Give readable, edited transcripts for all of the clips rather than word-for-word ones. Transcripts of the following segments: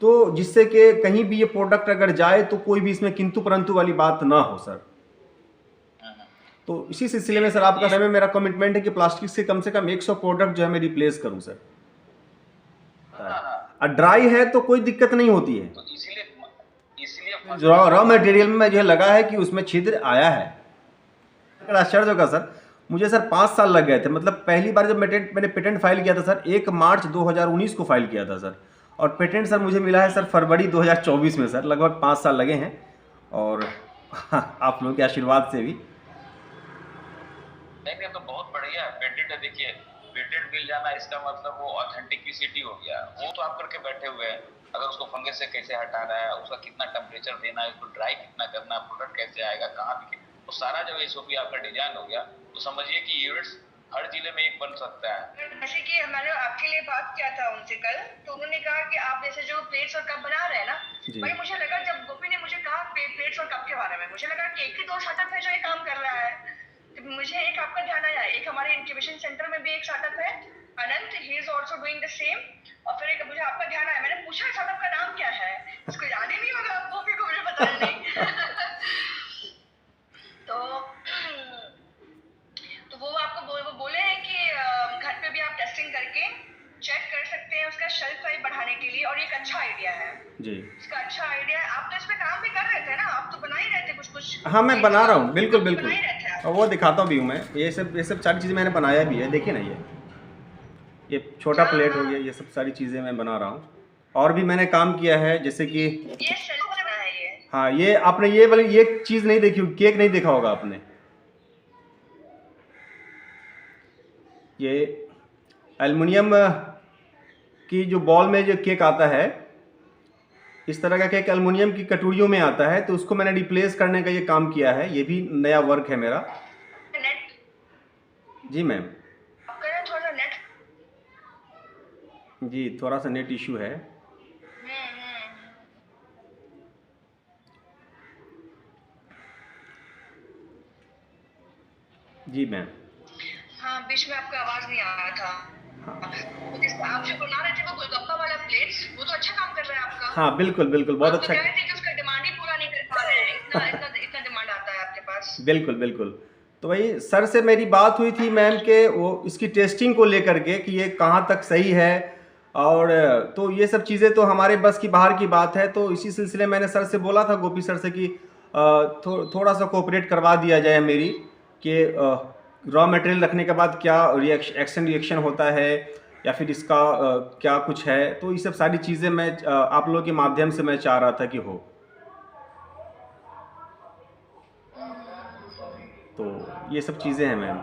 तो जिससे कि कहीं भी ये प्रोडक्ट अगर जाए तो कोई भी इसमें किंतु परंतु वाली बात ना हो सर। तो इसी सिलसिले में सर आपका समय मेरा कमिटमेंट है कि प्लास्टिक से कम 100 प्रोडक्ट जो है मैं रिप्लेस करूं सर। और ड्राई है तो कोई दिक्कत नहीं होती है, तो इसीलिए जो रॉ मटेरियल में जो लगा है कि उसमें छिद्र आया है। आश्चर्य होगा सर, मुझे सर 5 साल लग गए थे। मतलब पहली बार जब मैंने पेटेंट फाइल किया था सर 1 मार्च 2019 को फाइल किया था सर, और पेटेंट सर मुझे मिला है सर फरवरी 2024 में सर। लगभग 5 साल लगे हैं, और आप लोगों के आशीर्वाद से भी। नहीं तो बहुत बढ़िया है पेटेंट है। देखिए पेटेंट मिल जाना इसका मतलब वो ऑथेंटिसिटी हो गया, वो तो आप करके बैठे हुए हैं। अगर उसको फंगस से कैसे हटाना है, उसका कितना टेम्परेचर देना है, उसको ड्राई कितना करना है, प्रोडक्ट कैसे आएगा, कहाँ बिके, तो सारा जब एसओपी आपका डिजाइन हो गया तो समझिए कि यूनिट्स हर जिले में एक बन सकता है। जैसे कि हमारे आपके लिए बात किया था उनसे कल, तो उन्होंने कहा कि आप जैसे जो प्लेट्स और कप बना रहे हैं ना, भाई मुझे लगा जब गोपी ने मुझे कहा प्लेट्स और कप के बारे में, मुझे लगा कि एक ही दो स्टार्टअप है जो ये काम कर रहा है। तो मुझे एक आपका ध्यान आया, एक हमारे इंक्यूबेशन सेंटर में भी एक स्टार्टअप है Anant, he is also doing the same. और फिर एक मुझे आपका ध्यान आया, मैंने पूछा स्टार्टअप का नाम क्या है, इसको याद ही नहीं होगा गोपी को, मुझे पता नहीं। तो वो आपको वो बोले हैं कि घर पे भी आप टेस्टिंग करके चेक कर सकते हैं उसका शेल्फ लाइफ बढ़ाने के लिए, और ये एक अच्छा आइडिया है जी, इसका अच्छा आइडिया है। आप तो इस पे काम भी कर रहे थे ना, आप तो बना ही रहे थे कुछ कुछ। हाँ मैं बना रहा हूँ, बिल्कुल बना बिल्कुल, ही रहे थे आप। और वो दिखाता भी हूँ मैं। ये सब सारी चीज़ें मैंने बनाया भी है, देखिए ना ये छोटा प्लेट हो गया, ये सब सारी चीज़ें मैं बना रहा हूँ। और भी मैंने काम किया है, जैसे कि ये शेल्फ बना है ये। हाँ, ये आपने ये वाली ये चीज़ नहीं देखी, केक नहीं देखा होगा आपने। ये एल्युमिनियम की जो बॉल में जो केक आता है, इस तरह का केक एल्युमिनियम की कटोरियों में आता है, तो उसको मैंने रिप्लेस करने का ये काम किया है। ये भी नया वर्क है मेरा। नेट जी मैम। आपका थोड़ा सा नेट, जी थोड़ा सा नेट इशू है। जी मैम। हाँ बीच में आपका आवाज नहीं आ रहा था। हाँ तो जिस आप जो बना रहे थे वो गोलगप्पा वाला प्लेट्स, वो तो अच्छा काम कर रहा है आपका। हाँ बिल्कुल बिल्कुल, बहुत अच्छा। कह रहे थे कि उसका डिमांड ही पूरा नहीं कर पा रहे हैं, इतना डिमांड आता है आपके पास। बिल्कुल बिल्कुल। तो वही सर से मेरी बात हुई थी मैम के वो इसकी टेस्टिंग को लेकर के कि ये कहाँ तक सही है, और तो ये सब चीज़ें तो हमारे बस की बाहर की बात है। तो इसी सिलसिले मैंने सर से बोला था, गोपी सर से, कि थोड़ा सा कोऑपरेट करवा दिया जाए मेरी, कि रॉ मटेरियल रखने के बाद क्या रिएक्शन होता है, या फिर इसका क्या कुछ है। तो ये सब सारी चीज़ें मैं आप लोगों के माध्यम से मैं चाह रहा था कि हो। तो ये सब चीज़ें हैं मैम।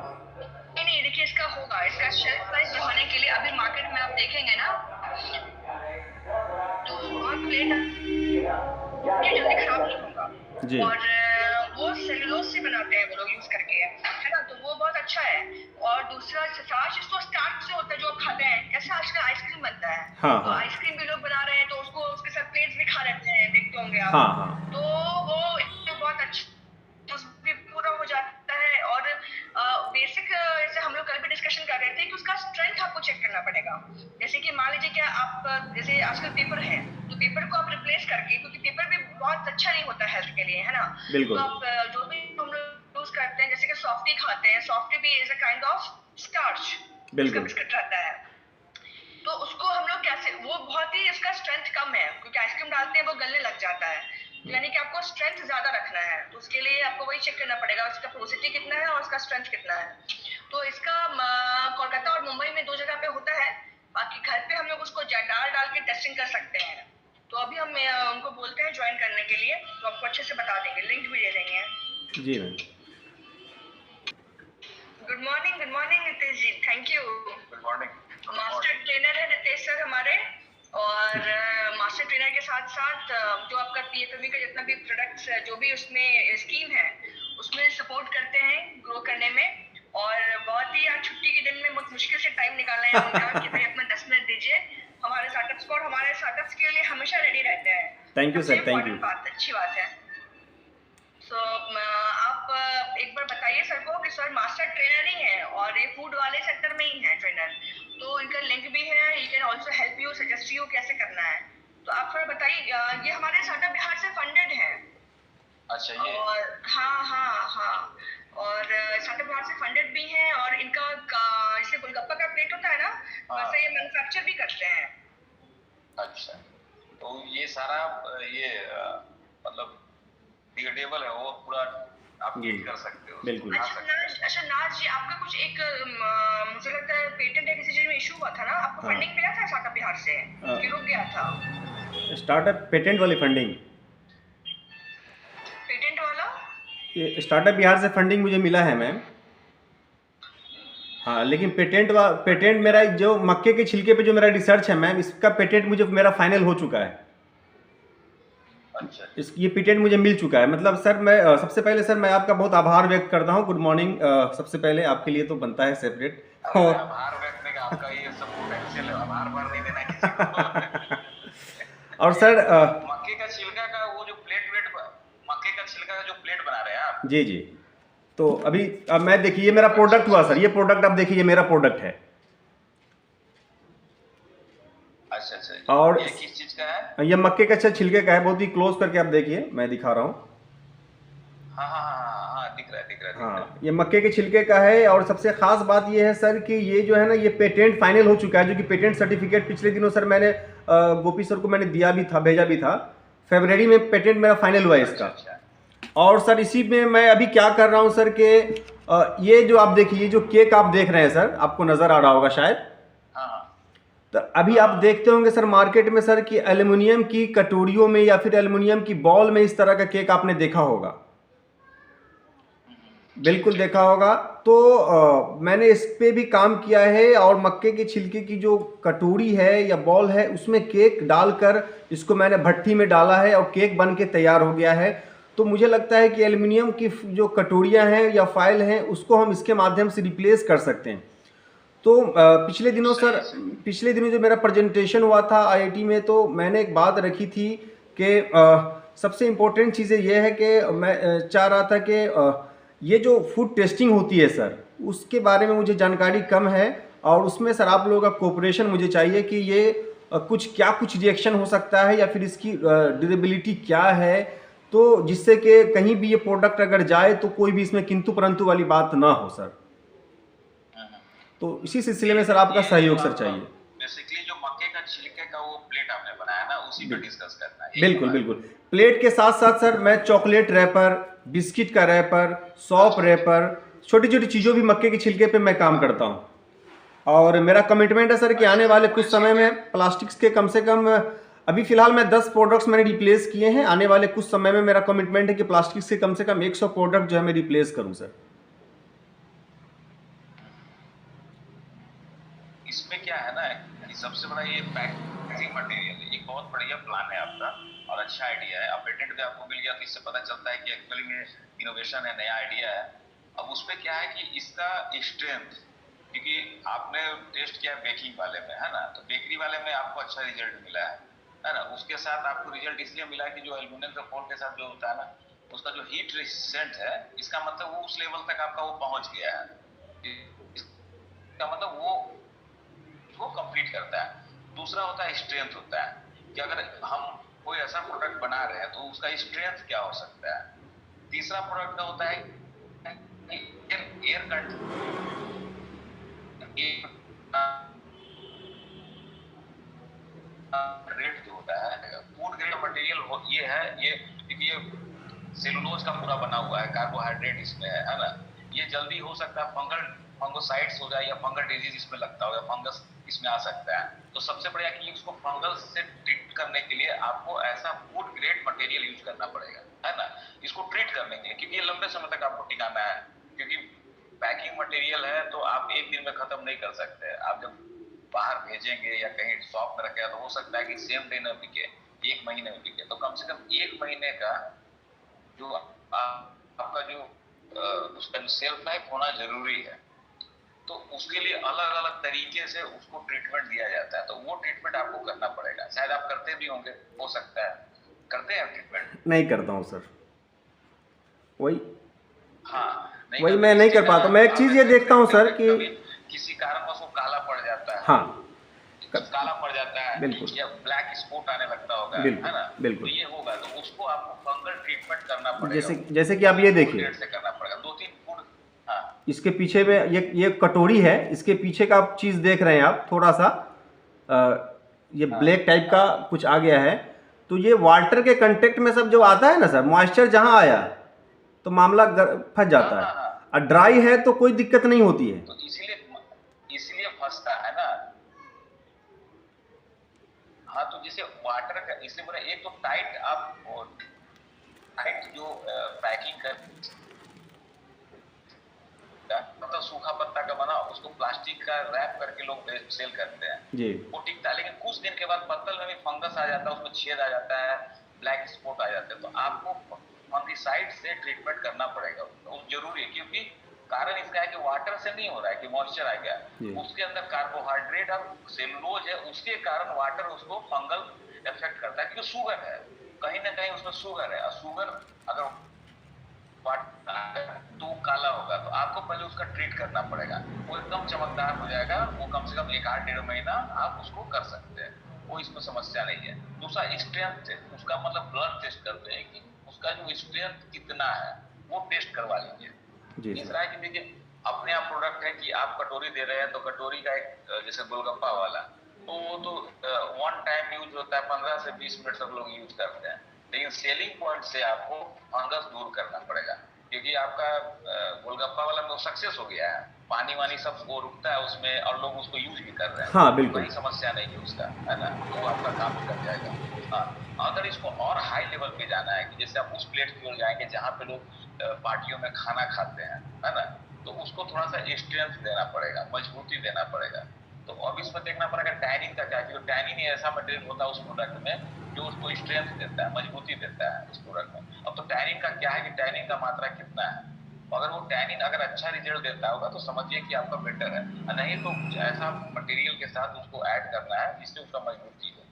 नहीं देखिए इसका होगा, इसका शेल्फ लाइफ बढ़ाने के लिए अभी मार्केट में आप देखेंगे ना तो बहुत प्लेट ये जल्दी खराब नहीं होगा। जी। और वो सेलुलोज से बनाते हैं वो लोग यूज करके, है ना, तो वो बहुत अच्छा है। और दूसरा स्टार्च, इसको स्टार्च से होता है जो आप खाते हैं, कैसे आजकल आइसक्रीम बनता है। हाँ तो हाँ आइसक्रीम भी लोग बना रहे हैं, तो उसको उसके साथ प्लेट्स भी खा लेते हैं, देखते होंगे आप। हाँ हाँ तो वो बहुत अच्छा भी पूरा हो जाता है। और बेसिक जैसे हम लोग कल भी डिस्कशन कर रहे थे कि उसका स्ट्रेंथ आपको चेक करना पड़ेगा। जैसे कि मान लीजिए क्या आप जैसे आजकल पेपर है, तो पेपर को आप रिप्लेस करके, क्योंकि पेपर भी बहुत अच्छा नहीं होता हेल्थ के लिए, है ना, बिल्कुल। तो आप जो भी हम लोग यूज करते हैं, जैसे कि सॉफ्टी खाते हैं, सॉफ्टी भी is a kind of starch, इसका बिस्किट रहता है। तो उसको हम लोग कैसे, वो बहुत ही उसका स्ट्रेंथ कम है, क्योंकि आइसक्रीम डालते हैं वो गलने लग जाता है, यानी कि आपको स्ट्रेंथ ज्यादा रखना है। तो उसके लिए आपको वही चेक करना पड़ेगा उसका पोरोसिटी कितना है और उसका स्ट्रेंथ कितना है। तो इसका कोलकाता और मुंबई में 2 जगह पे होता है, बाकी घर पे हम लोग उसको डाल के टेस्टिंग कर सकते हैं। तो अभी हम उनको बोलते हैं ज्वाइन करने के लिए, तो आपको अच्छे से बता देंगे, लिंक भी दे देंगे। जी ma'am. Good morning Nitesh ji, thank you. Good morning. Master trainer है नितेश सर हमारे, और मास्टर ट्रेनर के साथ साथ जो आपका पीएफएमई का जितना भी प्रोडक्ट्स जो भी उसमें स्कीम है उसमें सपोर्ट करते हैं ग्रो करने में। और बहुत ही आज छुट्टी के दिन में बहुत मुश्किल से टाइम निकालना है उनका कि भाई अपना 10 मिनट दीजिए हमारे स्टार्टअप्स को, और हमारे स्टार्टअप्स के लिए हमेशा रेडी रहते हैं। Thank you sir, thank you. बात अच्छी बात है। तो आप एक बार बताइए सर को कि सर मास्टर ट्रेनर ही है और ये फूड वाले सेक्टर में ही है ट्रेनर, तो इनका लिंक भी है, he can also help you, suggest you कैसे करना है। तो आप थोड़ा हमारी ये हमारे स्टार्टअप बिहार से फंडेड है। अच्छा, ये और हाँ, और स्टार्टअप बिहार से फंडेड भी हैं, और इनका जैसे गोलगप्पा का प्लेट होता है ना, वैसे ये मैन्युफैक्चर भी करते हैं। अच्छा, तो ये सारा ये मतलब डिग्रेडेबल है, वो पूरा आप हीट कर सकते हो, बिल्कुल। अच्छा नाज जी, आपका कुछ एक मुझे लगता है पेटेंट या किसी चीज में इशू हुआ था ना, आपको हाँ। फंडिंग मिला था स्टार्टअप बिहार से कि रुक गया था? स्टार्टअप पेटेंट वाली फंडिंग, पेटेंट वाला ये स्टार्टअप बिहार से फंडिंग मुझे मिला है मैम। हाँ, लेकिन पेटेंट मेरा जो मक्के के छिलके पे जो मेरा रिसर्च है मैम, इसका पेटेंट मुझे मेरा फाइनल हो चुका है। अच्छा, ये पेटेंट मुझे मिल चुका है। मतलब सर मैं सबसे पहले सर मैं आपका बहुत आभार व्यक्त करता हूँ। Good morning. सबसे पहले आपके लिए तो बनता है सेपरेट। और आभार व्यक्त नहीं, आपका ये सब पोटेंशियल है, आभार नहीं देना किसी को। और सर मक्के का छिलका का वो जो मक्के का छिलका का जो प्लेट बना रहे हैं आप? जी जी। तो अभी अब मैं देखिए, ये मेरा प्रोडक्ट हुआ सर, ये प्रोडक्ट आप देखिए, ये मेरा प्रोडक्ट है। अच्छा, और ये किस चीज का है? ये मक्के का छिलके का है। बहुत ही क्लोज करके आप देखिए, मैं दिखा रहा हूँ। हाँ, दिख रहा है। हाँ, ये मक्के के छिलके का है। और सबसे खास बात ये है सर कि ये जो है ना, ये पेटेंट फाइनल हो चुका है, जो कि पेटेंट सर्टिफिकेट पिछले दिनों सर मैंने गोपी सर को मैंने दिया भी था, भेजा भी था। फरवरी में पेटेंट मेरा फाइनल हुआ है इसका। अच्छा। और सर इसी में मैं अभी क्या कर रहा हूँ सर कि ये जो आप देखिए, ये जो केक आप देख रहे हैं सर, आपको नजर आ रहा होगा शायद। हाँ। तो अभी आप देखते होंगे सर मार्केट में सर कि एल्युमिनियम की कटोरियों में या फिर एल्युमिनियम की बॉल में इस तरह का केक आपने देखा होगा, बिल्कुल देखा होगा। तो मैंने इस पे भी काम किया है, और मक्के के छिलके की जो कटोरी है या बॉल है, उसमें केक डालकर इसको मैंने भट्टी में डाला है, और केक बन के तैयार हो गया है। तो मुझे लगता है कि एल्युमिनियम की जो कटोरियां हैं या फाइल हैं, उसको हम इसके माध्यम से रिप्लेस कर सकते हैं। तो पिछले दिनों जो मेरा प्रेजेंटेशन हुआ था आईआईटी में, तो मैंने एक बात रखी थी कि सबसे इम्पोर्टेंट चीज़ें ये है कि मैं चाह रहा था कि ये जो फूड टेस्टिंग होती है सर, उसके बारे में मुझे जानकारी कम है, और उसमें सर आप लोगों का कोऑपरेशन मुझे चाहिए कि ये कुछ रिएक्शन हो सकता है या फिर इसकी ड्यूरेबिलिटी क्या है, तो जिससे कि कहीं भी ये प्रोडक्ट अगर जाए तो कोई भी इसमें किंतु परंतु वाली बात ना हो सर। तो इसी सिलसिले में सर आपका सहयोग सर चाहिए। बेसिकली जो मक्के का छिलके का वो प्लेट आपने बनाया ना, उसी पे डिस्कस करना है। बिल्कुल। प्लेट के साथ साथ सर मैं चॉकलेट रैपर, बिस्किट का रैपर, सॉप रैपर, छोटी छोटी चीज़ों भी मक्के के छिलके पे मैं काम करता हूँ। और मेरा कमिटमेंट है सर कि आने वाले कुछ समय में प्लास्टिक्स के कम से कम, अभी फिलहाल मैं 10 प्रोडक्ट्स मैंने रिप्लेस किए हैं। आने वाले कुछ समय में मेरा कमिटमेंट है कि प्लास्टिक्स के कम से कम 100 प्रोडक्ट जो है मैं रिप्लेस करूँ सर। इसमें क्या है ना कि सबसे बड़ा ये पैकेजिंग मटेरियल है, एक बहुत बढ़िया प्लान है आपका और अच्छा आइडिया है। अब पेटेंट भी आपको मिल गया, तो इससे पता चलता है कि एक्चुअली में इनोवेशन है, नया आइडिया है। अब उसमें क्या है कि इसका स्ट्रेंथ, क्योंकि आपने टेस्ट किया बेकिंग वाले में, है ना, तो बेकरी वाले में आपको अच्छा रिजल्ट मिला है ना। उसके साथ आपको रिजल्ट इसलिए मिला कि जो एल्युमिनियम का फोil के साथ जो होता है ना, उसका जो हीट रेजिस्टेंट है, इसका मतलब वो उस लेवल तक आपका वो पहुंच गया है, इसका मतलब वो कंप्लीट करता है। दूसरा होता है स्ट्रेंथ, होता है कि अगर हम कोई ऐसा प्रोडक्ट बना रहे हैं तो उसका स्ट्रेंथ क्या हो सकता है। तीसरा प्रोडक्ट का होता है एयर ग्रेड जो होता है, फूड ग्रेड मटेरियल ये है, ये क्योंकि ये सेलुलोज का पूरा बना हुआ है, कार्बोहाइड्रेट इसमें है ना। ये जल्दी हो सकता है फंगोसाइट्स हो जाए, या फंगल डिजीज इसमें लगता हो, या फंगस इसमें आ सकता है। तो सबसे बढ़िया कि उसको फंगल से ट्रीट करने के लिए आपको ऐसा फूड ग्रेड मटेरियल यूज करना पड़ेगा, है ना, इसको ट्रीट करने के लिए, क्योंकि ये लंबे समय तक आपको टिकाना है। क्योंकि पैकिंग मटेरियल है तो आप एक दिन में खत्म नहीं कर सकते। आप जब बाहर भेजेंगे या कहीं शॉप में रखेगा तो हो सकता है कि सेम डे न बिके, एक महीने में बिके। तो कम से कम एक महीने का जो आपका जो उसका सेल्फ लाइफ होना जरूरी है। तो उसके लिए अलग अलग तरीके से उसको ट्रीटमेंट दिया जाता है, तो वो ट्रीटमेंट आपको करना पड़ेगा। शायद आप करते भी होंगे, हो सकता है। करते हैं ट्रीटमेंट? नहीं करता हूँ सर, वही वही मैं नहीं कर पाता। मैं एक चीज ये देखता हूँ सर कि किसी कारणवश वो काला पड़ जाता है। हाँ, काला पड़ जाता है बिल्कुल या ब्लैक स्पॉट आने लगता होगा, बिल्कुल है ना, बिल्कुल। तो ये होगा, तो उसको आपको फंगल ट्रीटमेंट करना पड़ेगा, जैसे जैसे कि आप ये देखिए, से करना पड़ेगा, 2-3 फूड। हाँ इसके पीछे में ये कटोरी है, इसके पीछे का आप चीज़ देख रहे हैं आप थोड़ा सा ये हाँ ब्लैक टाइप का हाँ कुछ आ गया है। तो ये वाटर के कांटेक्ट में सब जो आता है ना सर, मॉइस्चर जहाँ आया तो मामला फंस जाता है। हाँ। और ड्राई है तो कोई दिक्कत नहीं होती है। तो इसीलिए फंसता है ना। हाँ, तो जैसे वाटर का इसलिए बोला, एक तो टाइट आप टाइट जो पैकिंग कर, मतलब सूखा पत्ता का बना उसको प्लास्टिक का रैप करके लोग सेल करते हैं जी वो टिकता है, लेकिन कुछ दिन के बाद पत्तल में भी फंगस आ जाता है, उसमें छेद आ जाता है, ब्लैक स्पॉट आ जाते हैं, तो आपको फंगिसाइड से ट्रीटमेंट करना पड़ेगा, वो जरूरी है, क्योंकि कारण इसका है कि वाटर से नहीं हो रहा है कि मॉइस्चर आ गया, उसके अंदर कार्बोहाइड्रेट और सेलुलोज है, उसके कारण वाटर उसको फंगल इफेक्ट करता है, क्योंकि शुगर है, कहीं ना कहीं उसमें शुगर है, और शुगर अगर तो काला होगा, तो आपको पहले उसका ट्रीट करना पड़ेगा, वो एकदम चमकदार हो जाएगा, वो कम से कम 1-8-1.5 महीना आप उसको कर सकते हैं, वो इसमें समस्या नहीं है। दूसरा स्ट्रेंथ है, उसका मतलब ब्लड टेस्ट करते हैं कि उसका जो स्ट्रेंथ कितना है, वो टेस्ट करवा लीजिए। तीसरा है कि देखिए अपने आप प्रोडक्ट है कि आप कटोरी दे रहे हैं, तो कटोरी का एक जैसे गोलगप्पा वाला, तो वो तो वन टाइम यूज होता है, 15 से 20 मिनट सब लोग यूज करते हैं, लेकिन सेलिंग पॉइंट से आपको फंगस दूर करना पड़ेगा, क्योंकि आपका गोलगप्पा वाला में सक्सेस हो गया है, पानी वानी सब वो रुकता है उसमें, और लोग उसको यूज भी कर रहे हैं, हाँ बिल्कुल कोई समस्या नहीं है उसका, है ना, तो आपका काम भी कर जाएगा। हाँ, अगर इसको और हाई लेवल पे जाना है कि जैसे आप उस प्लेट की ओर जाएंगे जहाँ पे लोग पार्टियों में खाना खाते हैं, है ना, तो उसको थोड़ा सा स्ट्रेंथ देना पड़ेगा, मजबूती देना पड़ेगा, तो अब इसमें देखना पड़ेगा टैनिन का क्या, क्योंकि टैनिन ही ऐसा मटेरियल होता है उस प्रोडक्ट में जो उसको स्ट्रेंथ देता है, मजबूती देता है उस प्रोडक्ट में। अब तो टैनिन का क्या है कि टैनिन का मात्रा कितना है, अगर वो टैनिन अगर अच्छा रिजल्ट देता होगा तो समझिए कि आपका बेटर है, नहीं तो कुछ ऐसा मटेरियल के साथ उसको ऐड करना है जिससे उसका मजबूती हो,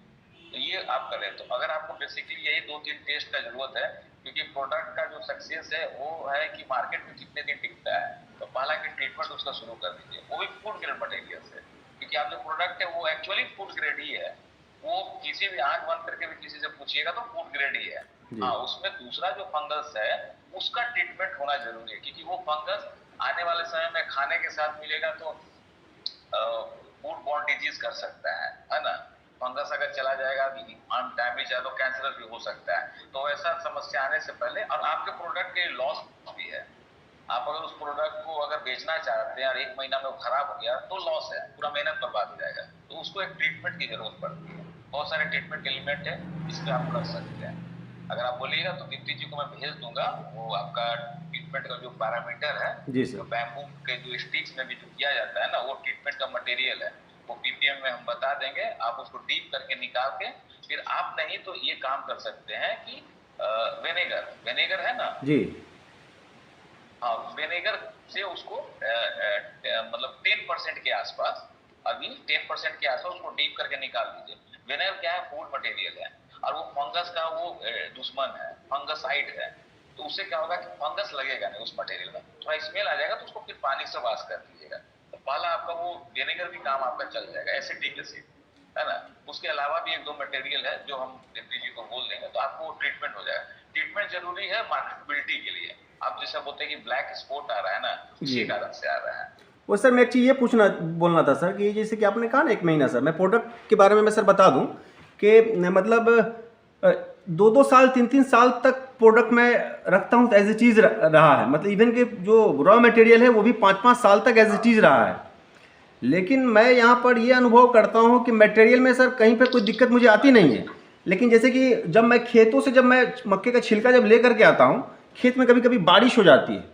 तो ये आप करें। तो अगर आपको बेसिकली यही 2-3 टेस्ट का जरूरत है, क्योंकि प्रोडक्ट का जो सक्सेस है वो है कि मार्केट में कितने दिन टिकता है, तो पहला कि ट्रीटमेंट उसका शुरू कर दीजिए, वो भी फूड ग्रेड मटेरियल से, क्योंकि आप जो प्रोडक्ट है वो एक्चुअली फूड ग्रेड ही है, वो किसी भी आंख बंद करके भी किसी से पूछिएगा तो फूड ग्रेड ही है। हाँ, उसमें दूसरा जो फंगस है उसका ट्रीटमेंट होना जरूरी है, क्योंकि वो फंगस आने वाले समय में खाने के साथ मिलेगा तो फूड बॉर्न डिजीज कर सकता है ना, फंगस अगर चला जाएगा अनटाइमली चाहे तो कैंसर भी हो सकता है, तो ऐसा समस्या आने से पहले, और आपके प्रोडक्ट के लॉस भी है, आप अगर उस प्रोडक्ट को अगर बेचना चाहते हैं और 1 महीना में वो खराब हो गया तो लॉस है, पूरा मेहनत बर्बाद हो जाएगा, तो उसको एक ट्रीटमेंट की जरूरत पड़ती है, बहुत सारे ट्रीटमेंट एलिमेंट है इस पे आप कर सकते हैं, अगर आप बोलिएगा तो दीप्ति जी को मैं भेज दूंगा, वो आपका ट्रीटमेंट का जो पैरामीटर है, जो बैम्बू के जो स्टिक्स में भी जो किया जाता है ना, वो ट्रीटमेंट का मटेरियल है, वो पीपीएम में हम बता देंगे, आप उसको डीप करके निकाल के फिर आप नहीं तो ये काम कर सकते हैं कि विनेगर है ना जी, हाँ, विनेगर से उसको मतलब 10% के आसपास, अभी 10% के आसपास उसको डीप करके निकाल दीजिए। विनेगर क्या है, फूड मटेरियल है, और वो फंगस का वो दुश्मन है, फंगसाइड है, तो उससे क्या होगा कि फंगस लगेगा नहीं उस मटेरियल में, थोड़ा स्मेल आ जाएगा, तो उसको फिर पानी से वॉश कर दीजिएगा, तो पहला आपका वो विनेगर भी काम आपका चल जाएगा, एसिटिक एसिड, है ना। उसके अलावा भी 1-2 मटेरियल है जो हम दीप्ति जी को बोल देंगे, तो आपको ट्रीटमेंट हो जाएगा। ट्रीटमेंट जरूरी है मार्केटेबिलिटी के लिए, आप जैसा बोलते हैं कि ब्लैक स्पॉट आ रहा है ना, इसी कारण से आ रहा है। वो सर मैं एक चीज़ ये बोलना था सर कि जैसे कि आपने कहा ना 1 महीना, सर मैं प्रोडक्ट के बारे में मैं सर बता दूं कि मतलब 2-2 साल 3-3 साल तक प्रोडक्ट मैं रखता हूं तो एज ए चीज़ रहा है, मतलब इवन के जो रॉ मटेरियल है वो भी 5-5 साल तक एज ए चीज़ रहा है, लेकिन मैं यहाँ पर ये अनुभव करता हूँ कि मटेरियल में सर कहीं पर कोई दिक्कत मुझे आती नहीं है, लेकिन जैसे कि जब मैं खेतों से जब मैं मक्के का छिलका जब ले करके आता हूँ, खेत में कभी कभी बारिश हो जाती है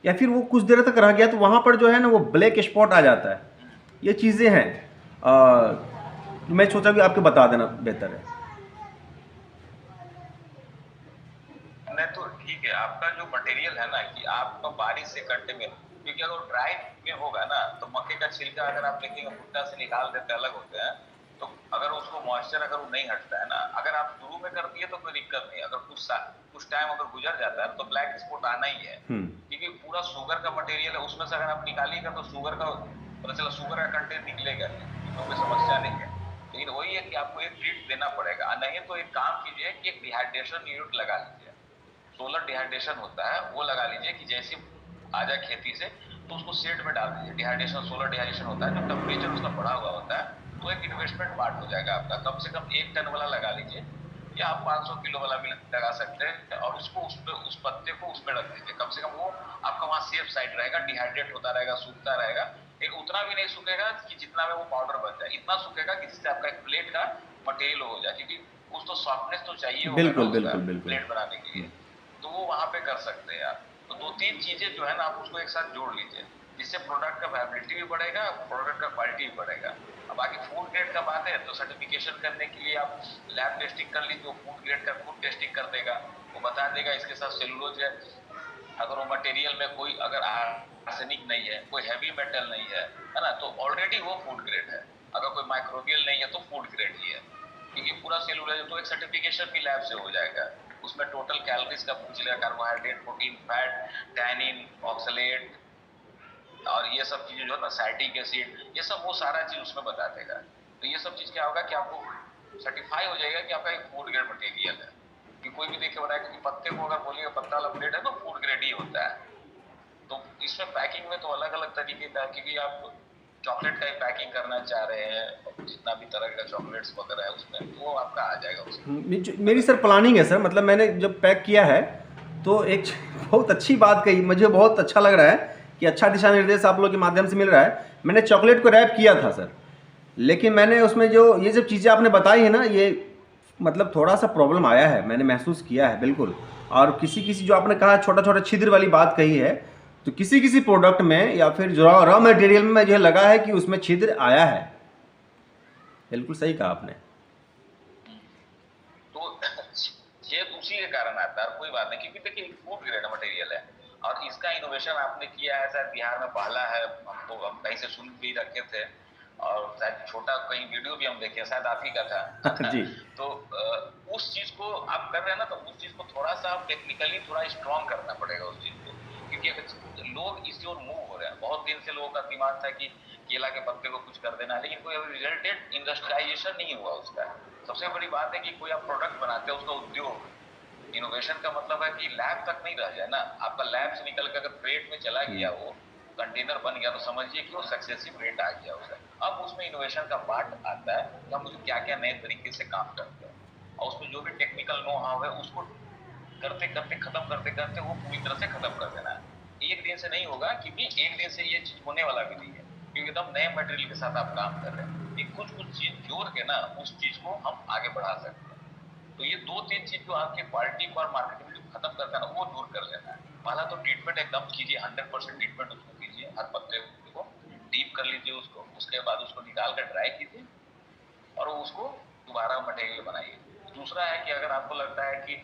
या फिर वो कुछ देर तक रह गया तो वहाँ पर जो है ना वो ब्लैक स्पॉट आ जाता है, ये चीज़ें हैं, मैं सोचा कि आपको बता देना बेहतर है। नहीं तो ठीक है, आपका जो मटेरियल है ना कि आपका बारिश से कट्टे में, क्योंकि अगर ड्राई में होगा ना तो मक्के का छिलका अगर आप देखेंगे भुट्टा से निकाल देते अलग होते हैं, तो अगर उसको मॉइस्चर अगर वो नहीं हटता है ना, अगर आप शुरू में कर दिए तो कोई दिक्कत नहीं, अगर कुछ टाइम अगर गुजर जाता है तो ब्लैक स्पॉट आना ही है, क्योंकि पूरा शुगर का मटेरियल है, उसमें से अगर आप निकालिएगा तो शुगर का पता चला शुगर का कंटेंट निकलेगा, तो कोई समस्या नहीं है। लेकिन वही है कि आपको एक ट्रीट देना पड़ेगा, नहीं तो एक काम कीजिए कि एक डिहाइड्रेशन यूनिट लगा लीजिए, सोलर डिहाइड्रेशन होता है वो लगा लीजिए कि जैसे आ जाए खेती से तो उसको शेड में डाल दीजिए। डिहाइड्रेशन, सोलर डिहाइड्रेशन होता है, जो टेम्परेचर उसका बढ़ा हुआ होता है, तो एक इन्वेस्टमेंट पार्ट हो जाएगा आपका। कम से कम 1 टन वाला लगा लीजिए, या आप 500 किलो वाला भी लगा सकते हैं, और उसको उस पत्ते को उसमें रख दीजिए। कम से कम वो आपका वहाँ सेफ साइड रहेगा, डिहाइड्रेट होता रहेगा, सूखता रहेगा, लेकिन उतना भी नहीं सूखेगा कि जितना में वो पाउडर बन जाए, इतना सूखेगा कि जिससे आपका एक प्लेट का मटेरियल हो जाए, क्योंकि कुछ तो सॉफ्टनेस तो चाहिए होगा ना बिल्कुल उसका बिल्कुल बिल्कुल। प्लेट बनाने के लिए, तो वो वहां पे कर सकते हैं आप। तो 2-3 चीजें जो है ना, आप उसको एक साथ जोड़ लीजिए, जिससे प्रोडक्ट का वायबिलिटी भी बढ़ेगा, प्रोडक्ट का क्वालिटी भी बढ़ेगा। अब बाकी फूड ग्रेड का बात है, तो सर्टिफिकेशन करने के लिए आप लैब टेस्टिंग कर लीजिए, वो फूड ग्रेड का खुद टेस्टिंग कर देगा, वो बता देगा इसके साथ सेलुलोज है, अगर वो मटेरियल में कोई अगर आर्सेनिक नहीं है, कोई हैवी मेटल नहीं है ना, तो ऑलरेडी वो फूड ग्रेड है। अगर कोई माइक्रोबियल नहीं है तो फूड ग्रेड ही है, क्योंकि पूरा सेलुलोज तो एक सर्टिफिकेशन भी लैब से हो जाएगा। उसमें टोटल कैलोरीज का पूछ लेगा, carbohydrate, protein, fat, tannin, oxalate, और ये सब चीजें जो है ना, साइटिक एसिड, ये सब वो सारा चीज उसमें बता देगा। तो ये सब चीज क्या होगा कि आपको सर्टिफाई हो जाएगा कि आपका एक फूड ग्रेड मटेरियल है, कि कोई भी देख के बताएगा कि पत्ते को अगर बोलिएगा पत्ता वाला प्लेट है तो फूड ग्रेड ही होता है। तो इसमें पैकिंग में तो अलग अलग तरीके का, क्योंकि आप चॉकलेट टाइप पैकिंग करना चाह रहे हैं, जितना भी तरह का चॉकलेट्स वगैरह है उसमें, तो वो आपका आ जाएगा उसमें। मेरी सर प्लानिंग है सर, मतलब मैंने जब पैक किया है तो एक बहुत अच्छी बात कही, मुझे बहुत अच्छा लग रहा है कि अच्छा दिशा निर्देश आप लोग के माध्यम से मिल रहा है। मैंने चॉकलेट को रैप किया था सर, लेकिन मैंने उसमें जो ये सब चीज़ें आपने बताई है ना, ये मतलब थोड़ा सा प्रॉब्लम आया है, मैंने महसूस किया है बिल्कुल। और किसी किसी जो आपने कहा छोटा छोटा छिद्र वाली बात कही है, तो किसी किसी प्रोडक्ट में या फिर जो रॉ मटेरियल में जो लगा है कि उसमें छिद्र आया है। बिल्कुल सही कहा आपने। तो ये उसी के कारण आता है, कोई बात नहीं, क्योंकि देखिए फूड ग्रेड मटेरियल है, और इसका इनोवेशन आपने किया है, शायद बिहार में पहला है, हमको हम कहीं से सुन भी रखे थे, और शायद छोटा कहीं वीडियो भी हम देखे, शायद आप ही का था जी। तो उस चीज को आप कर रहे हैं ना, तो उस चीज को थोड़ा सा टेक्निकली थोड़ा स्ट्रॉन्ग करना पड़ेगा उस चीज को, क्योंकि लोग इसकी ओर मूव हो रहे हैं। बहुत दिन से लोगों का दिमाग था कि केला के पत्ते को कुछ कर देना, लेकिन कोई रिजल्टेड इंडस्ट्रियलाइजेशन नहीं हुआ उसका। सबसे बड़ी बात है कि कोई आप प्रोडक्ट बनाते हैं, उसका उद्योग, इनोवेशन का मतलब है कि लैब तक नहीं रह जाए ना, आपका लैब से निकल कर अगर ट्रेड में चला गया, वो कंटेनर बन गया, तो समझिए कि वो सक्सेसिव रेट आ गया उसका। अब उसमें इनोवेशन का पार्ट आता है कि हम क्या क्या नए तरीके से काम करते हैं, और उसमें जो भी टेक्निकल नो हाउ है उसको करते करते खत्म करते करते वो पूरी तरह से खत्म कर देना है। एक दिन से नहीं होगा, क्योंकि एक दिन से ये चीज होने वाला भी नहीं है, क्योंकि एकदम नए मटेरियल के साथ आप काम कर रहे हैं। ये कुछ कुछ चीज जोड़ के ना उस चीज को हम आगे बढ़ा सकते हैं। तो ये 2-3 चीज जो आपके क्वालिटी को और मार्केटिंग को खत्म करता है ना, वो दूर कर लेना है। पहला तो ट्रीटमेंट एकदम कीजिए, 100% ट्रीटमेंट उसको कीजिए, हर पत्ते को डीप कर लीजिए उसको, उसके बाद उसको निकाल कर ड्राई कीजिए, और उसको दोबारा मटेरियल बनाइए। दूसरा है कि अगर आपको लगता है कि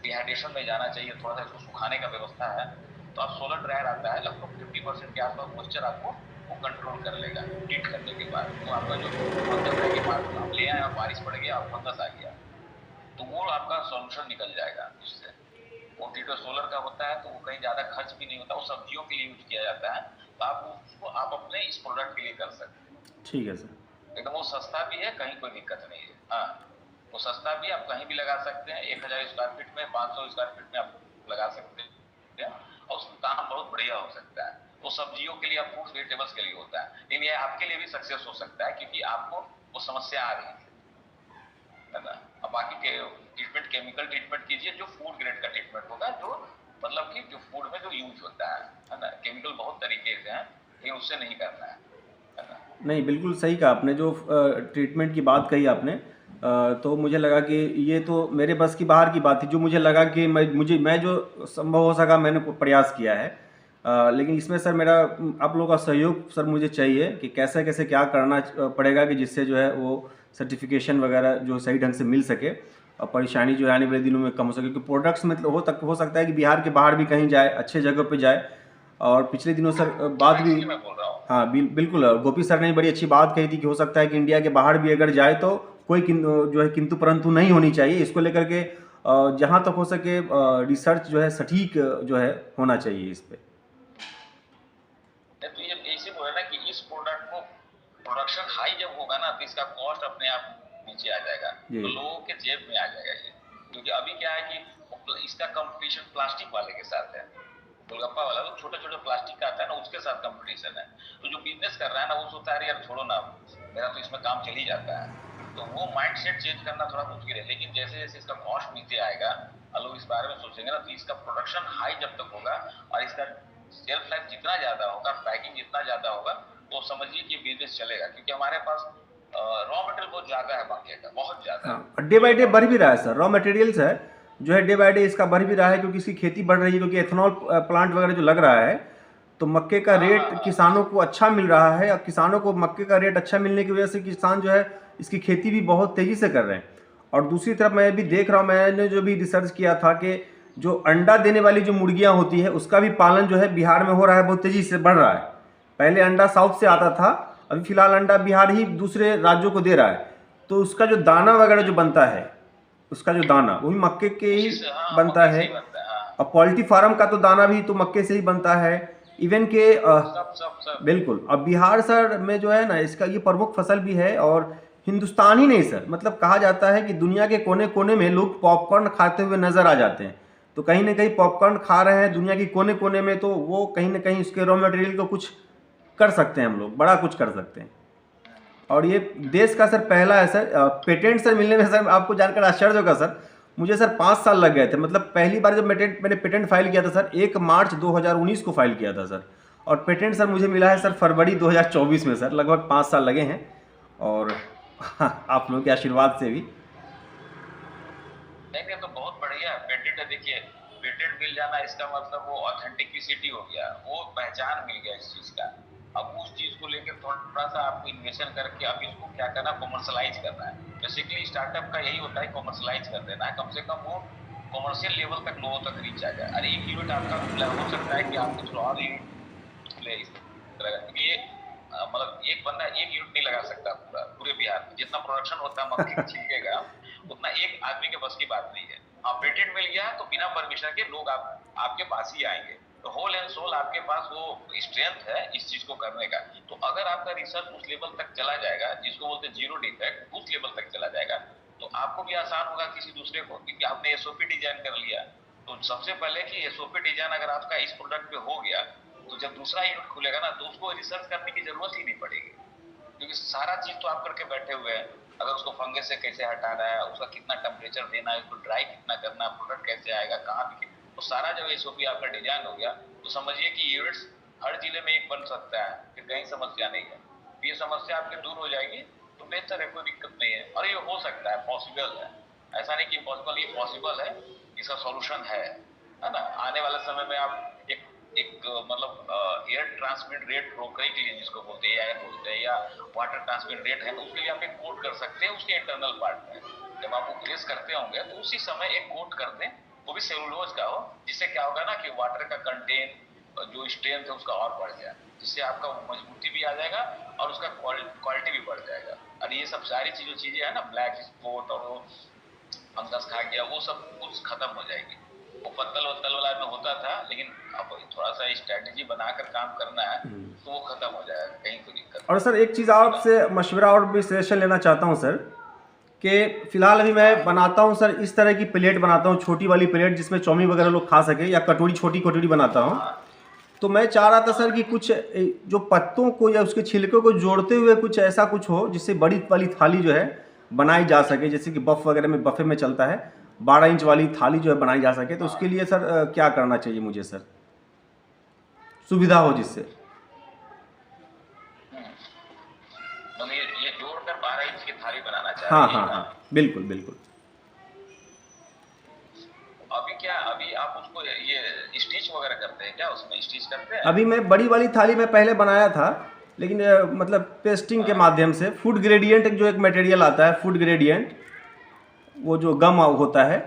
डिहाइड्रेशन में जाना चाहिए, थोड़ा सा इसको सुखाने का व्यवस्था है, तो आप सोलर ड्रायर आता है, लगभग 50% के आसपास मॉइस्चर आपको वो कंट्रोल कर लेगा ट्रीट करने के बाद। तो आपका जो फंगस है कि आप ले आए, बारिश पड़ गया और फंगस आ गया, तो वो आपका सॉल्यूशन निकल जाएगा उससे। वो ट्रीटर सोलर का होता है, तो वो कहीं ज्यादा खर्च भी नहीं होता, वो सब्जियों के लिए यूज किया जाता है, तो आप उसको आप अपने इस प्रोडक्ट के लिए कर सकते हैं। ठीक है सर। एकदम वो सस्ता भी है, कहीं कोई दिक्कत नहीं है। हाँ, वो सस्ता भी, आप कहीं भी लगा सकते हैं, 1000 स्क्वायर फीट में, 500 स्क्वायर फीट में आप लगा सकते हैं, और उसका काम बहुत बढ़िया हो सकता है। वो सब्जियों के लिए, आप फ्रूट्स वेजिटेबल्स के लिए होता है, लेकिन ये आपके लिए भी सक्सेस हो सकता है, क्योंकि आपको वो समस्या आ रही है ना। अब बाकी के ट्रीटमेंट, केमिकल ट्रीटमेंट कीजिए जो फूड ग्रेड का ट्रीटमेंट होगा, जो मतलब कि जो फूड में जो यूज होता है ना। केमिकल बहुत तरीके से हैं, लेकिन उससे नहीं करना है ना। नहीं, बिल्कुल सही कहा आपने, जो ट्रीटमेंट की बात कही आपने, तो मुझे लगा कि ये तो मेरे बस की बाहर की बात थी। जो मुझे लगा कि मैं जो संभव हो सका मैंने प्रयास किया है, लेकिन इसमें सर मेरा आप लोगों का सहयोग सर मुझे चाहिए कि कैसे कैसे क्या करना पड़ेगा कि जिससे जो है वो सर्टिफिकेशन वगैरह जो सही ढंग से मिल सके, और परेशानी जो है आने वाले दिनों में कम हो सके। क्योंकि प्रोडक्ट्स मतलब हो सकता है कि बिहार के बाहर भी कहीं जाए, अच्छे जगह पे जाए। और पिछले दिनों सर बात भी, मैं बोल रहा हूँ, हाँ बिल्कुल, गोपी सर ने बड़ी अच्छी बात कही थी कि हो सकता है कि इंडिया के बाहर भी अगर जाए तो कोई जो है किंतु परंतु नहीं होनी चाहिए। इसको लेकर के जहाँ तक हो सके रिसर्च जो है सटीक जो है होना चाहिए इस पे। तो ये इसी बोले ना कि इस प्रोडक्ट को प्रोडक्शन हाई जब होगा ना तो इसका कॉस्ट अपने आप नीचे आ जाएगा, तो लोगों के जेब में आ जाएगा ये। क्योंकि अभी क्या है कि इसका कंपटीशन प्लास्टिक वाले के साथ है, गोलगप्पा वाला तो छोटे छोटे प्लास्टिक का आता है ना, उसके साथ कंपटीशन है। तो जो बिजनेस कर रहा है ना वो सोचता है यार छोड़ो ना, मेरा तो इसमें काम चल ही जाता है। तो वो माइंडसेट चेंज करना थोड़ा मुश्किल है, लेकिन जैसे जैसे इसका कॉस्ट नीचे आएगा और लोग इस बारे में सोचेंगे ना, तो इसका प्रोडक्शन हाई जब तक होगा और इसका सेल्फ लाइफ जितना ज्यादा होगा, पैकिंग जितना ज्यादा होगा, तो समझिए कि बिजनेस चलेगा। क्योंकि हमारे पास रॉ मटेरियल बहुत ज्यादा है मक्के का, बहुत ज्यादा। हाँ, डे बाई डे बढ़ भी रहा है सर, रॉ मटेरियल्स है जो है डे बाई डे इसका बढ़ भी रहा है, क्योंकि इसकी खेती बढ़ रही है, क्योंकि एथेनॉल प्लांट वगैरह जो लग रहा है, तो मक्के का रेट किसानों को अच्छा मिल रहा है। और किसानों को मक्के का रेट अच्छा मिलने की वजह से किसान जो है इसकी खेती भी बहुत तेज़ी से कर रहे हैं। और दूसरी तरफ मैं भी देख रहा हूँ, मैंने जो भी रिसर्च किया था कि जो अंडा देने वाली जो मुर्गियाँ होती है उसका भी पालन जो है बिहार में हो रहा है, बहुत तेज़ी से बढ़ रहा है। पहले अंडा साउथ से आता था, अभी फिलहाल अंडा बिहार ही दूसरे राज्यों को दे रहा है। तो उसका जो दाना वगैरह जो बनता है, उसका जो दाना वही मक्के के ही बनता है। और पोल्ट्री फार्म का तो दाना भी तो मक्के से ही बनता है, इवन के बिल्कुल। अब बिहार सर में जो है ना इसका ये प्रमुख फसल भी है। और हिंदुस्तान ही नहीं सर, मतलब कहा जाता है कि दुनिया के कोने कोने में लोग पॉपकॉर्न खाते हुए नज़र आ जाते हैं। तो कहीं ना कहीं पॉपकॉर्न खा रहे हैं दुनिया के कोने कोने में, तो वो कहीं ना कहीं उसके रॉ मटेरियल को कुछ कर सकते हैं, हम लोग बड़ा कुछ कर सकते हैं। और ये देश का सर पहला है सर पेटेंट सर मिलने में। सर आपको जानकर आश्चर्य होगा सर, मुझे सर 5 साल लग गए थे। मतलब पहली बार जब मैंने पेटेंट फाइल किया था सर 1 मार्च 2019 को फाइल किया था सर, और पेटेंट सर मुझे मिला है सर फरवरी 2024 में सर, लगभग 5 साल लगे हैं। और आप लोगों के आशीर्वाद से भी। नहीं तो बहुत बढ़िया पेटेंट है। देखिए पेटेंट मिल जाना इसका मतलब वो ऑथेंटिसिटी हो गया, वो पहचान मिल गया इस चीज का। अब उस चीज को लेकर थोड़ा सा आपको इन्वेस्टमेंट करके अब इसको क्या करना, कॉमर्शलाइज करना है। बेसिकली स्टार्टअप का यही होता है, कॉमर्शलाइज कर देना है, कम से कम वो कॉमर्शियल लेवल तक लोगों तक रीच आ जाए। अरे एक यूनिट आपका हो सकता है कि आपको थोड़ा और यूनिट ले, इस तरह ये मतलब एक बंदा एक यूनिट नहीं लगा सकता पूरे बिहार में। जितना प्रोडक्शन होता है मक्के के छिलके का, उतना एक आदमी के बस की बात नहीं है। हाँ पेटेंट मिल गया तो बिना परमिशन के लोग आपके पास ही आएंगे। तो होल एंड सोल आपके पास वो स्ट्रेंथ है इस चीज को करने का। तो अगर आपका रिसर्च उस लेवल तक चला जाएगा, जिसको बोलते हैं जीरो डिफेक्ट, उस लेवल तक चला जाएगा, तो आपको भी आसान होगा किसी दूसरे को, क्योंकि आपने एसओपी डिजाइन कर लिया। तो सबसे पहले कि एसओपी डिजाइन अगर आपका इस प्रोडक्ट पे हो गया, तो जब दूसरा यूनिट खुलेगा ना तो उसको रिसर्च करने की जरूरत ही नहीं पड़ेगी, क्योंकि सारा चीज तो आप करके बैठे हुए हैं। अगर उसको फंगस से कैसे हटाना है, उसका कितना टेम्परेचर देना है, उसको ड्राई कितना करना है, प्रोडक्ट कैसे आएगा, कहाँ बिके, तो सारा जब एसओपी आपका डिजाइन हो गया तो समझिए कि यूनिट्स हर जिले में एक बन सकता है, फिर कहीं समस्या नहीं है। तो ये समस्या आपकी दूर हो जाएगी तो बेहतर है, कोई दिक्कत नहीं है। और ये हो सकता है, पॉसिबल है, ऐसा नहीं कि इम्पॉसिबल, ये पॉसिबल है, इसका सॉल्यूशन है ना। आने वाले समय में आप एक मतलब एयर ट्रांसमिट रेट रोकने के लिए, जिसको बोलते हैं एआई बोलते हैं, या वाटर ट्रांसमिट रेट है, तो उसके लिए आप एक कोट कर सकते हैं उसके इंटरनल पार्ट में। जब आप वो प्लेस करते होंगे तो उसी समय एक कोट कर दें, वो भी सेलुलोज का हो, जिससे क्या होगा ना कि वाटर का कंटेंट जो स्ट्रेंथ है उसका और बढ़ जाए, जिससे आपका मजबूती भी आ जाएगा और उसका क्वालिटी भी बढ़ जाएगा। और ये सब सारी चीजें है ना, ब्लैक स्पॉट और वो फंगस खा गया, वो सब कुछ खत्म हो जाएगी। वो पत्तल वाला में होता था, लेकिन अब थोड़ा सा स्ट्रेटेजी बनाकर काम करना है तो वो खत्म हो जाएगा, कहीं कोई दिक्कत। और सर एक चीज़ आपसे मशवरा और भी सजेशन लेना चाहता हूँ सर, कि फ़िलहाल अभी मैं बनाता हूँ सर इस तरह की प्लेट बनाता हूँ, छोटी वाली प्लेट जिसमें चाउमीन वगैरह लोग खा सके, या कटोरी, छोटी कटोरी बनाता हूँ। तो मैं चाह रहा था सर कि कुछ जो पत्तों को या उसके छिलके को जोड़ते हुए कुछ ऐसा कुछ हो जिससे बड़ी वाली थाली जो है बनाई जा सके, जैसे कि बफ वगैरह में, बफे में चलता है 12 इंच वाली थाली जो है बनाई जा सके। तो उसके लिए सर क्या करना चाहिए मुझे सर, सुविधा हो जिससे। तो ये जोड़कर 12 इंच की थाली बनाना चाहिए। हाँ, बिल्कुल बिल्कुल। अभी आप उसको ये स्टिच वगैरह करते हैं क्या, उसमें स्टिच करते हैं? अभी मैं बड़ी वाली थाली में पहले बनाया था, लेकिन मतलब पेस्टिंग के माध्यम से, फूड ग्रेडियंट जो एक मटेरियल आता है, फूड ग्रेडियंट, वो जो गम होता है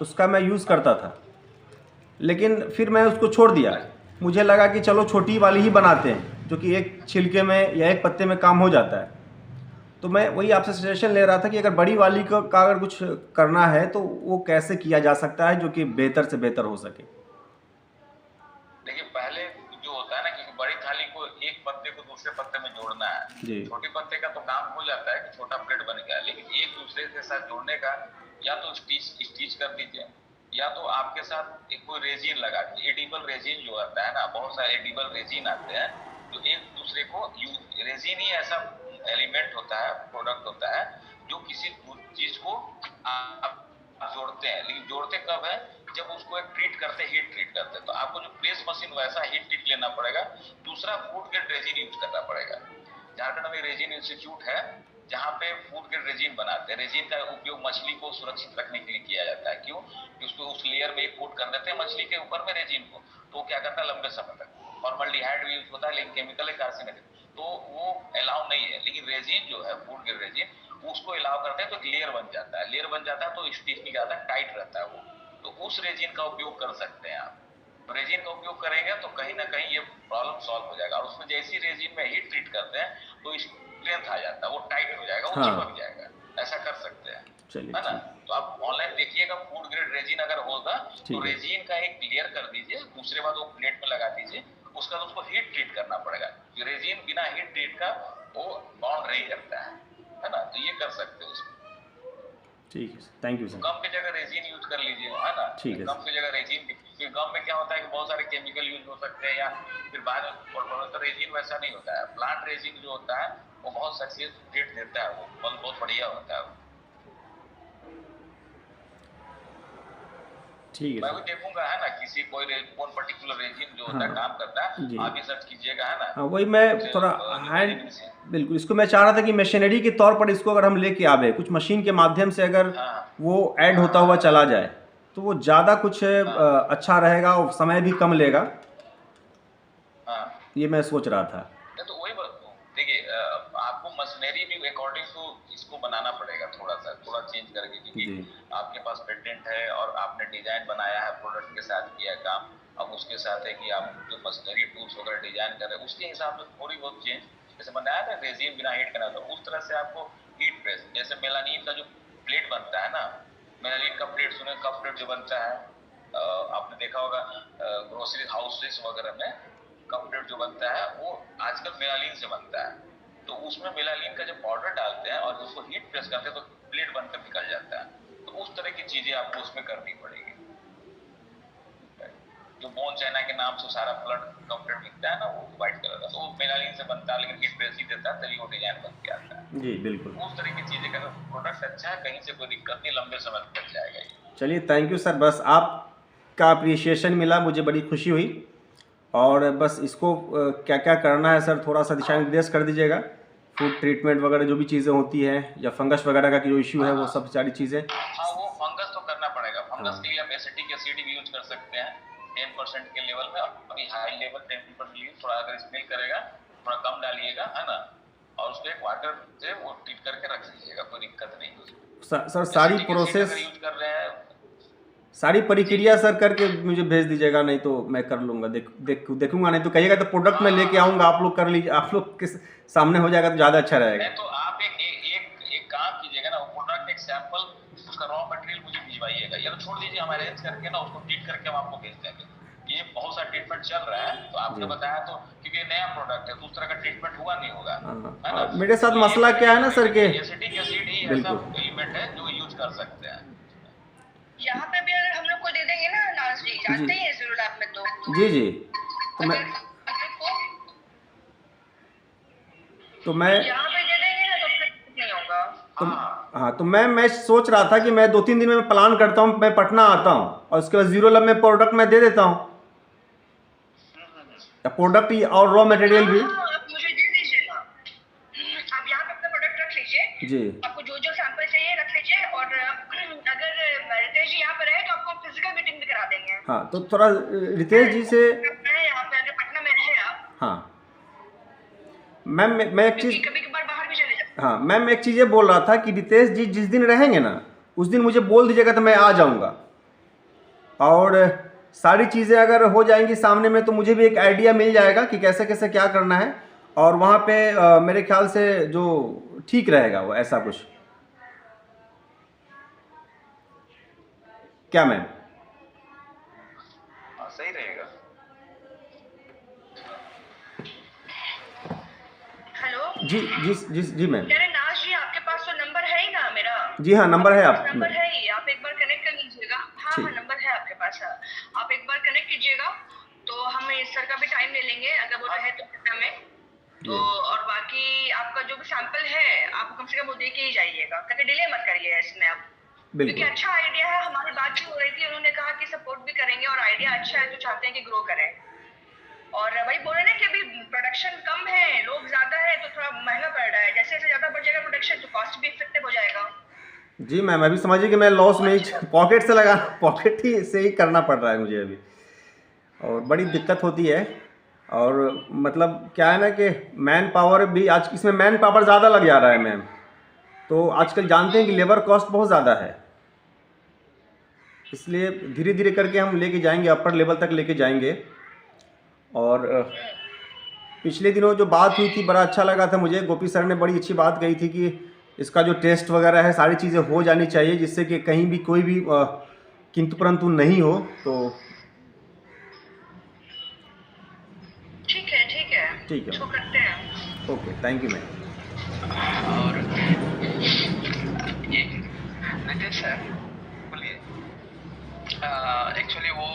उसका मैं यूज़ करता था, लेकिन फिर मैं उसको छोड़ दिया। मुझे लगा कि चलो छोटी वाली ही बनाते हैं, जो कि एक छिलके में या एक पत्ते में काम हो जाता है। तो मैं वही आपसे सजेशन ले रहा था कि अगर बड़ी वाली का अगर कुछ करना है तो वो कैसे किया जा सकता है जो कि बेहतर से बेहतर हो सके। देखिए पहले जो होता है ना कि बड़ी थाली को एक पत्ते को तीसरे पत्ते में जोड़ना है। जी। छोटे पत्ते का तो काम हो जाता है कि छोटा प्लेट बन गया, लेकिन एक दूसरे के साथ जोड़ने का या तो स्टिच कर दीजिए, या तो आपके साथ एक कोई रेजिन लगा दीजिए। एडिबल रेजिन जो आता है ना, बहुत सारे एडिबल रेजिन आते हैं जो एक दूसरे को रेजिन ही ऐसा एलिमेंट होता है, प्रोडक्ट होता है जो किसी चीज को आप जोड़ते हैं। लेकिन जोड़ते कब है, जब उसको एक ट्रीट करते हैं, हीट ट्रीट करते हैं, तो आपको जो प्रेस मशीन वैसा हीट ट्रीट लेना पड़ेगा, दूसरा फूड ग्रेड रेजिन यूज करना पड़ेगा। झारखंड में रेजिन इंस्टीट्यूट है जहाँ पे फूड ग्रेड रेजिन बनाते हैं। रेजिन का उपयोग मछली को सुरक्षित रखने के लिए किया जाता है। क्यों? कि उसको उस लेयर में एक कोट कर देते हैं मछली के ऊपर में रेजिन को, तो क्या करता है लंबे समय तक। फॉर्मल्डिहाइड भी यूज होता है, लेकिन केमिकल है कार्सिनोजेनिक, तो वो अलाउ नहीं है। लेकिन रेजिन जो है, फूड ग्रेड रेजिन, उसको अलाउ करते हैं तो एक लेयर बन जाता है। लेयर बन जाता है तो स्टिफ नहीं जाता, टाइट रहता है वो, तो उस रेजिन का उपयोग कर सकते हैं आप। तो रेजिन का उपयोग करेंगे तो कहीं ना कहीं ये प्रॉब्लम सॉल्व हो जाएगा। और उसमें जैसी रेजिन में हीट ट्रीट करते हैं तो स्ट्रेंथ आ जाता है, वो टाइट हो जाएगा, वो चिपक जाएगा। ऐसा कर सकते हैं, है ना। तो आप ऑनलाइन देखिएगा, फूड ग्रेड रेजिन अगर होगा तो रेजिन का एक लेयर कर दीजिए, दूसरे बाद वो प्लेट में लगा दीजिए, उसका उसको हीट ट्रीट करना पड़ेगा। रेजिन बिना हीट ट्रीट का वो बॉन्ड नहीं करता है ना। तो ये कर सकते हो उसमें। ठीक है, थैंक यू सर। गम की जगह रेजिन यूज कर लीजिए, है ना। ठीक है। गम की जगह रेजिन, क्योंकि गम में क्या होता है कि बहुत सारे केमिकल यूज हो सकते हैं, या फिर बाद में तो रेजिन वैसा नहीं होता है। प्लांट रेजिन जो होता है वो बहुत सक्सेस रेट देता है, वो फल बहुत बढ़िया होता है। ठीक है, मैं भी देखूंगा, है ना, किसी कोई पर्टिकुलर रेजिन जो होता है काम करता है, आप भी सर्च कीजिएगा, है ना। हाँ, वही मैं थोड़ा हैंड, बिल्कुल इसको मैं चाह रहा था कि मशीनरी के तौर पर इसको अगर हम लेके आवे, कुछ मशीन के माध्यम से अगर वो ऐड होता हुआ चला जाए तो वो ज़्यादा कुछ अच्छा रहेगा और समय भी कम लेगा। ये मैं सोच रहा था। तो वही देखिए, आपको मशीनरी भी अकॉर्डिंग टू इसको बनाना पड़ेगा, थोड़ा चेंज करके, क्योंकि आपके पास पेटेंट है और आपने डिजाइन बनाया है, प्रोडक्ट के साथ किया है काम। अब उसके साथ है कि आप जो मशीनरी टूल्स वगैरह डिजाइन कर रहे हैं उसके हिसाब से थोड़ी बहुत चेंज, जैसे बनाया था रेजिन बिना हीट करना, तो उस तरह से आपको हीट प्रेस, जैसे मेलानिन का जो प्लेट बनता है ना, मेलानिन का प्लेट सुने, कप प्लेट जो बनता है, आपने देखा होगा ग्रोसरी हाउसेस वगैरह में कप प्लेट जो बनता है वो आजकल मेलानिन से बनता है। तो उसमें मेलानिन का जब पाउडर डालते हैं और उसको हीट प्रेस करते हैं तो प्लेट बनकर निकल जाता है। तो उस तरह की चीजें आपको उसमें करनी पड़ेगी। जो बोन चाइना के नाम से सारा ब्लड कपलेट बिकता है ना, वो व्हाइट कलर का, तो वो मेलानिन से बनता है, लेकिन हीट प्रेस ही देता है, तभी वो डिजाइन बन के आता है। जी बिल्कुल, उस तरह की चीजें का प्रोडक्ट अच्छा है, कहीं से कोई दिक्कत नहीं, लंबे समय तक जाएगा। चलिए, थैंक यू सर, बस आपका अप्रिसिएशन मिला, मुझे बड़ी खुशी हुई। और बस इसको क्या क्या करना है सर, थोड़ा सा दिशा निर्देश कर दीजिएगा। फूड ट्रीटमेंट वगैरह जो भी चीज़ें होती हैं, या फंगस वगैरह का जो इश्यू है, वो सब सारी चीज़ें। हाँ, वो फंगस तो करना पड़ेगा। फंगस के लिए आप एसिटिक एसिड भी यूज कर सकते हैं 10% के लेवल में। अभी हाई लेवल 10% यूज, थोड़ा अगर स्मेल करेगा थोड़ा कम डालिएगा, है ना, और उसको एक वाटर से वो ट्रीट करके रख लीजिएगा, कोई दिक्कत नहीं। सर सारी प्रोसेस, यूज कर रहे हैं, सारी प्रक्रिया सर करके मुझे भेज दीजिएगा, नहीं तो मैं कर लूँगा, देखूंगा, नहीं तो कहिएगा तो प्रोडक्ट मैं लेके आऊँगा, आप लोग कर लीजिए, आप लोग के सामने हो जाएगा तो ज़्यादा अच्छा रहेगा। तो आप एक काम कीजिएगा ना, वो प्रोडक्ट एक सैंपल उसका रॉ मटेरियल मुझे भिजवाइएगा, या तो छोड़ दीजिए, हम अरेंज करके ना उसको ट्रीट करके हम आपको भेज देंगे। ये बहुत सारा ट्रीटमेंट चल रहा है, तो आपने बताया तो, क्योंकि नया प्रोडक्ट है तो उस तरह का ट्रीटमेंट हुआ नहीं होगा, है ना। मेरे साथ मसला क्या है ना सर के एसिटिक एसिड ही ऐसा एलिमेंट है जो यूज कर सकते हैं। यहाँ पे भी अगर हम लोग को दे देंगे ना नाज जी, जानते ही हैं जरूर आप में तो। जी जी, तो मैं यहाँ पे दे देंगे ना तो फिर नहीं होगा। तो हाँ, तो मैं सोच रहा था कि मैं 2-3 दिन में प्लान करता हूँ, मैं पटना आता हूँ और उसके बाद जीरो लब में प्रोडक्ट मैं दे देता हूँ, प्रोडक्ट और रॉ मटेरियल भी। आप मुझे दे दीजिए ना, आप यहाँ पे अपना प्रोडक्ट रख लीजिए जी, आपको जो जो सैंपल चाहिए रख लीजिए, और अगर रितेश जी यहाँ पे रहे तो आपको फिजिकल मीटिंग भी करा देंगे। हाँ, तो थोड़ा रितेश जी से, यहाँ पे अगर पटना में रहे आप, हाँ मैम, मैं एक चीज़, कभी कभार बाहर भी चले जाते। हाँ मैम, एक चीज़ ये बोल रहा था कि रितेश जी जिस दिन रहेंगे ना, उस दिन मुझे बोल दीजिएगा तो मैं आ जाऊँगा, और सारी चीज़ें अगर हो जाएंगी सामने में तो मुझे भी एक आइडिया मिल जाएगा कि कैसे कैसे क्या करना है, और वहाँ पे मेरे ख्याल से जो ठीक रहेगा वो ऐसा कुछ, क्या मैम? सही रहेगा। जी जी जी जी मैम। कह रहे नाज जी आपके पास तो नंबर है ही ना मेरा? जी हाँ, नंबर है आप नंबर है ही, आप एक बार कनेक्ट कर लीजिएगा। हाँ ठीक। हाँ, नंबर है आपके पास। आप एक बार कनेक्ट कीजिएगा, तो हम इस सर का भी टाइम ले लेंगे अगर वो रहे तो पटना में। तो और बाकी आपका जो भी सैंपल है आप कम से कम वो दे के ही जाइएगा, ताकि डिले मत करिए इसमें आप। क्योंकि बिल्कुल अच्छा आइडिया है, हमारी बात भी हो रही थी, उन्होंने कहा कि सपोर्ट भी करेंगे और आइडिया अच्छा है तो चाहते हैं कि ग्रो करें। और वही बोल रहे ना कि अभी प्रोडक्शन कम है, लोग ज्यादा है तो थोड़ा महंगा पड़ रहा है। जैसे जैसे ज्यादा बढ़ जाएगा प्रोडक्शन तो कॉस्ट भी इफेक्टिव हो जाएगा। जी मैम। अभी समझिए कि मैं लॉस में ही पॉकेट से लगा, पॉकेट ही से ही करना पड़ रहा है मुझे अभी, और बड़ी दिक्कत होती है। और मतलब क्या है ना कि मैन पावर भी आज इसमें मैन पावर ज़्यादा लग जा रहा है मैम। तो आजकल जानते हैं कि लेबर कॉस्ट बहुत ज़्यादा है, इसलिए धीरे धीरे करके हम लेके जाएंगे, अपर लेवल तक लेके जाएंगे। और पिछले दिनों जो बात हुई थी बड़ा अच्छा लगा था मुझे, गोपी सर ने बड़ी अच्छी बात कही थी कि इसका जो टेस्ट वगैरह है सारी चीज़ें हो जानी चाहिए, जिससे कि कहीं भी कोई भी किंतु परंतु नहीं हो। तो ठीक है ठीक है, ठीक है इसको मैम। करते हैं। Okay, thank you ma'am. और ये नितेश सर बोलिए। एक्चुअली वो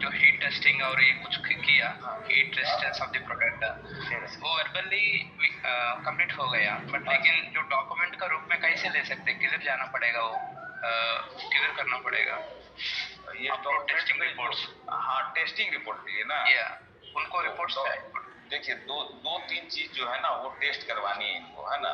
जो हीट टेस्टिंग और ये कुछ किया, heat resistance of the product, वो वर्बली कंप्लीट हो गया, बट लेकिन जो डॉक्यूमेंट का रूप में कैसे ले सकते, किधर जाना पड़ेगा, वो किधर करना पड़ेगा? ये टेस्टिंग रिपोर्ट्स। हाँ, टेस्टिंग रिपोर्ट के लिए ना, या उनको रिपोर्ट्स देखिए दो तीन चीज जो है ना वो टेस्ट करवानी है इनको, है ना।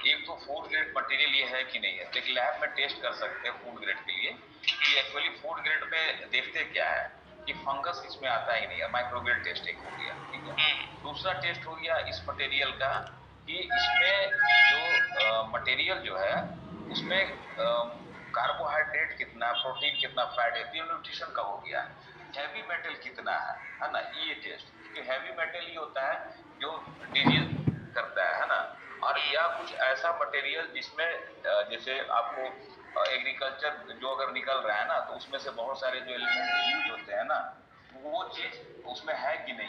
एक तो फूड ग्रेड मटेरियल ये है कि नहीं है, तो एक लैब में टेस्ट कर सकते हैं फूड ग्रेड के लिए कि एक्चुअली फूड ग्रेड में देखते क्या है कि फंगस इसमें आता ही नहीं है। माइक्रोग्रेड टेस्ट एक हो गया, ठीक है। दूसरा टेस्ट हो गया इस मटेरियल का कि इसमें जो मटेरियल जो है उसमें कार्बोहाइड्रेट कितना, प्रोटीन कितना, फैट है, न्यूट्रिशन का हो गया, हैवी मेटल कितना है ना, ये टेस्ट। क्योंकि हैवी मेटल ये होता है जो डिजीज करता है ना। और या कुछ ऐसा मटेरियल जिसमें जैसे आपको एग्रीकल्चर जो अगर निकल रहा है ना, तो उसमें से बहुत सारे जो एलिमेंट यूज होते हैं ना, वो चीज उसमें है कि नहीं।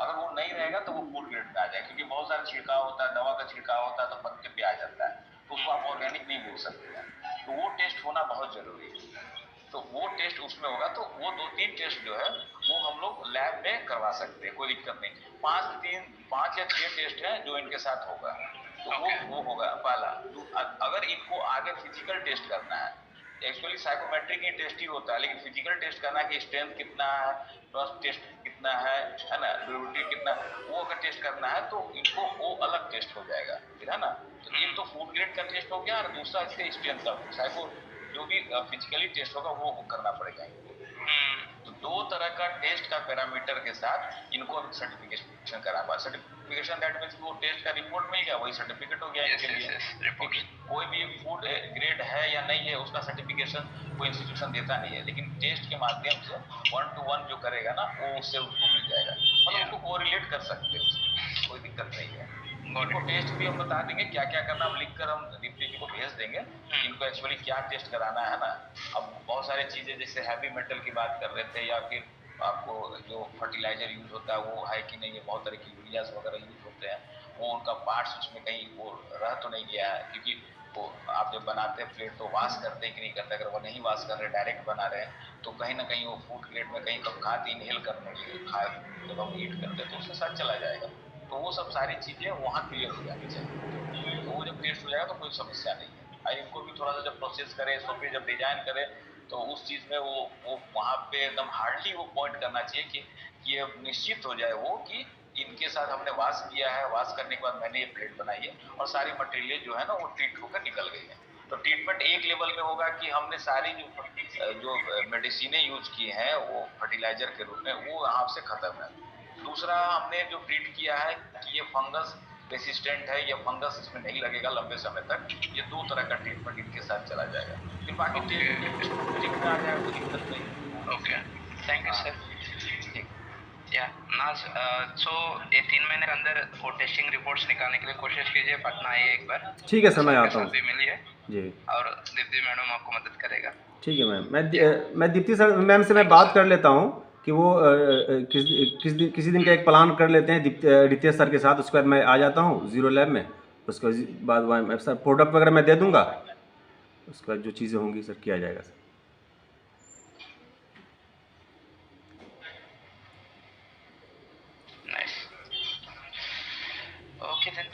अगर वो नहीं रहेगा तो वो फूड ग्रेड में आ जाए, क्योंकि बहुत सारा छिड़काव होता है, दवा का छिड़काव होता है, तो पत्ते पे आ जाता है, तो उसको आप ऑर्गेनिक नहीं बोल सकते हैं। तो वो टेस्ट होना बहुत जरूरी है। तो वो टेस्ट उसमें होगा, तो वो 2-3 टेस्ट जो है वो हम लोग लैब में करवा सकते हैं, कोई दिक्कत नहीं। 5 या 6 टेस्ट है जो इनके साथ होगा, तो वो होगा पहला। अगर इनको आगे फिजिकल टेस्ट करना है, एक्चुअली साइकोमेट्रिक ही टेस्ट ही होता है, लेकिन फिजिकल टेस्ट करना है कि स्ट्रेंथ कितना है, ट्रस्ट टेस्ट कितना है ना, ड्यूरेबिलिटी कितना, वो अगर टेस्ट करना है तो इनको वो अलग टेस्ट हो जाएगा फिर, है ना। तो एक तो फूड ग्रेड का टेस्ट हो गया, और दूसरा इसके स्ट्रेंथ का, साइको जो भी फिजिकली टेस्ट होगा वो करना पड़ेगा इनको। तो 2 तरह का टेस्ट का पैरामीटर के साथ इनको सर्टिफिकेशन कराना। सर्टिफिकेशन दैट मींस वो टेस्ट का रिपोर्ट मिल गया, वही सर्टिफिकेट हो गया इनके लिए। कोई भी फूड ग्रेड है या नहीं है उसका सर्टिफिकेशन कोई इंस्टीट्यूशन देता नहीं है, लेकिन टेस्ट के माध्यम से 1-to-1 जो करेगा ना वो उससे उसको मिल जाएगा, मतलब उसको कोरिलेट कर सकते हैं, कोई दिक्कत नहीं है। इनको टेस्ट भी हम बता देंगे क्या क्या करना, हम लिखकर हम दीप्ति जी को भेज देंगे इनको एक्चुअली क्या टेस्ट कराना है ना। अब बहुत सारी चीजें जैसे हैवी मेटल की बात कर रहे थे, या फिर आपको जो फर्टिलाइजर यूज होता है वो है कि नहीं है, बहुत तरह की यूरियाज वगैरह यूज होते हैं, वो उनका पार्ट्स उसमें कहीं वो रह तो नहीं गया है, क्योंकि वो आप जब बनाते हैं प्लेट तो वॉश करते हैं कि नहीं करते। अगर वो नहीं वॉश कर रहे, डायरेक्ट बना रहे हैं, तो कहीं ना कहीं वो फूड ग्रेड में कहीं कब खाद इनहेल करने के खाद जब हम हीट करते हैं तो उसके साथ चला जाएगा। तो वो सब सारी चीजें वहाँ क्लियर हो जानी चाहिए, तो वो जब टेस्ट हो जाएगा तो कोई समस्या नहीं है। और इनको भी थोड़ा सा जब प्रोसेस करे, SOP जब डिजाइन करे, तो उस चीज में वो वहाँ पे एकदम हार्डली वो पॉइंट करना चाहिए कि ये निश्चित हो जाए वो कि इनके साथ हमने वाश किया है, वाश करने के बाद मैंने ये प्लेट बनाई है और सारी मटेरियल जो है ना वो ट्रीट होकर निकल गई है। तो ट्रीटमेंट एक लेवल में होगा कि हमने सारी जो मेडिसिनें यूज की हैं वो फर्टिलाइजर के रूप में, वो यहाँ से खत्म है। दूसरा हमने जो ट्रीट किया है कि ये फंगस रेसिस्टेंट है या फंगस इसमें नहीं लगेगा लंबे समय तक, ये 2 तरह का ट्रीटमेंट इनके साथ चला जाएगा, फिर बाकी ट्रीटमेंट आ जाएगा, कोई दिक्कत नहीं। Okay, thank you sir. या नाज, सो ये 3 महीने के अंदर वो टेस्टिंग रिपोर्ट्स निकालने के लिए कोशिश कीजिए, पटना आइए एक बार। ठीक है सर, मैं आता हूँ। मिलिए जी, और दीप्ति मैडम आपको मदद करेगा। ठीक है मैम। मैं दीप्ति सर मैम से मैं बात कर लेता हूँ कि वो किसी दिन का एक प्लान कर लेते हैं रितेश सर के साथ, उसके बाद मैं आ जाता हूँ ज़ीरो लैब में, उसके बाद वहाँ सर प्रोडक्ट वगैरह मैं दे दूँगा, उसके बाद जो चीज़ें होंगी सर किया जाएगा sir. Okay then,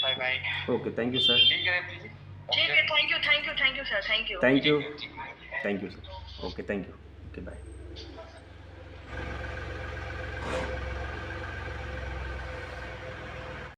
bye bye. Okay, thank you sir. ठीक है जी, ठीक है, thank you sir, thank you. Thank you sir. Okay, thank you. Okay, bye.